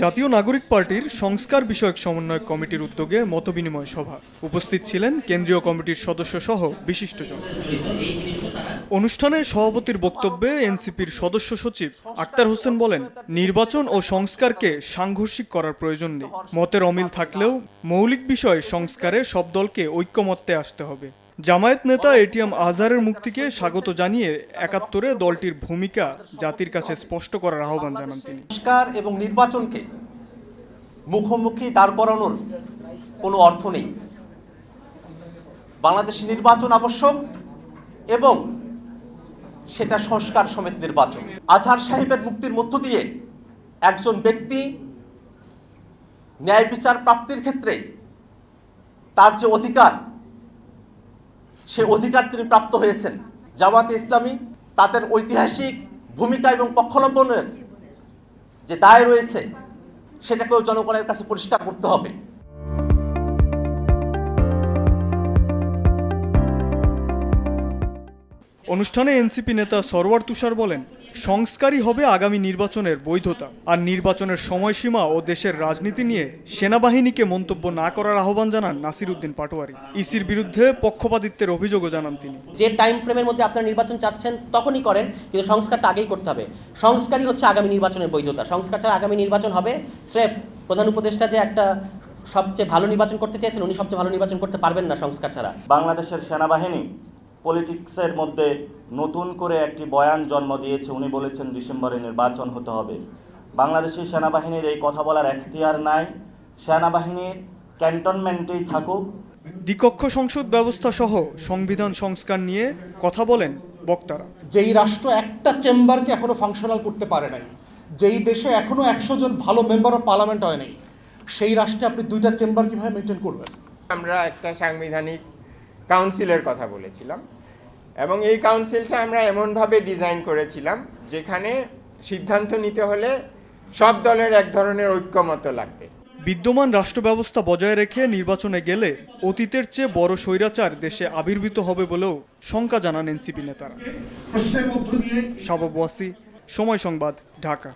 জাতীয় নাগরিক পার্টির সংস্কার বিষয়ক সমন্বয় কমিটির উদ্যোগে মতবিনিময় সভা। উপস্থিত ছিলেন কেন্দ্রীয় কমিটির সদস্য সহ বিশিষ্টজন। অনুষ্ঠানে সভাপতির বক্তব্যে এনসিপির সদস্য সচিব আক্তার হোসেন বলেন, নির্বাচন ও সংস্কারকে সাংঘর্ষিক করার প্রয়োজন নেই। মতের অমিল থাকলেও মৌলিক বিষয় সংস্কারে সব দলকে ঐক্যমত্যে আসতে হবে। জামায়াত নেতা এটিএম আজহারের মুক্তিকে স্বাগত জানিয়ে ৭১-এ দলটির ভূমিকা জাতির কাছে স্পষ্ট করার আহ্বান জানান তিনি। সংস্কার এবং নির্বাচনকে মুখোমুখি দাঁড় করানোর কোনো অর্থ নেই। বাংলাদেশে নির্বাচন আবশ্যক এবং সেটা সংস্কার সমেত নির্বাচন। আজহার সাহেবের মুক্তির মধ্য দিয়ে একজন ব্যক্তি ন্যায় বিচার প্রাপ্তির ক্ষেত্রে তার যে অধিকার, সে অধিকার তিনি প্রাপ্ত হয়েছেন। জামায়াতে ইসলামী তাদের ঐতিহাসিক ভূমিকা এবং পক্ষাবলম্বনের যে দায় রয়েছে সেটাকেও জনগণের কাছে পরিষ্কার করতে হবে। অনুষ্ঠানে এনসিপি নেতা সরওয়ার তুষার বলেন, সংস্কারই হবে আগামী নির্বাচনের বৈধতা। আর নির্বাচনের সময়সীমা ও দেশের রাজনীতি নিয়ে সেনাবাহিনীকে মন্তব্য না করার আহ্বান জানান নাসির উদ্দিন পাটোয়ারি। ইসির বিরুদ্ধে পক্ষপাতিত্বের অভিযোগও জানান তিনি। যে টাইম ফ্রেমের মধ্যে আপনার নির্বাচন চাচ্ছেন তখনই করেন, কিন্তু সংস্কারটা আগেই করতে হবে। সংস্কারই হচ্ছে আগামী নির্বাচনের বৈধতা। সংস্কার ছাড়া আগামী নির্বাচন হবে স্রেফ প্রধান উপদেষ্টা যে একটা সবচেয়ে ভালো নির্বাচন করতে চেয়েছেন, উনি সবচেয়ে ভালো নির্বাচন করতে পারবেন না সংস্কার ছাড়া। বাংলাদেশের সেনাবাহিনী পলিটিক্সের মধ্যে নতুন করে একটি বয়ান জন্ম দিয়েছে। উনি বলেছেন ডিসেম্বরে নির্বাচন হতে হবে। বাংলাদেশের সেনাবাহিনীর এই কথা বলার এখতিয়ার নাই। সেনাবাহিনীর ক্যান্টনমেন্টেই থাকুক। দ্বিকক্ষ সংসদ ব্যবস্থা সহ সংবিধান সংস্কার নিয়ে কথা বলেন বক্তারা। যেই রাষ্ট্র একটা চেম্বারকে এখনো ফাংশনাল করতে পারে নাই, যেই দেশে এখনো ১০০ জন ভালো মেম্বার অফ পার্লামেন্ট হয় নাই, সেই রাষ্ট্রে আপনি দুইটা চেম্বার কিভাবে মেনটেন করবেন? আমরা একটা সাংবিধানিক কাউন্সিলের কথা বলেছিলাম এবং এই কাউন্সিলটা আমরা এমনভাবে ডিজাইন করেছিলাম যেখানে সিদ্ধান্ত নিতে হলে সব দলের এক ধরনের ঐক্যমত লাগবে। বিদ্যমান রাষ্ট্র ব্যবস্থা বজায় রেখে নির্বাচনে গেলে অতীতের চেয়ে বড় স্বৈরাচার দেশে আবির্ভূত হবে বলেও শঙ্কা জানান এনসিপি নেতারা। শাবাব ওয়াসি, সময় সংবাদ, ঢাকা।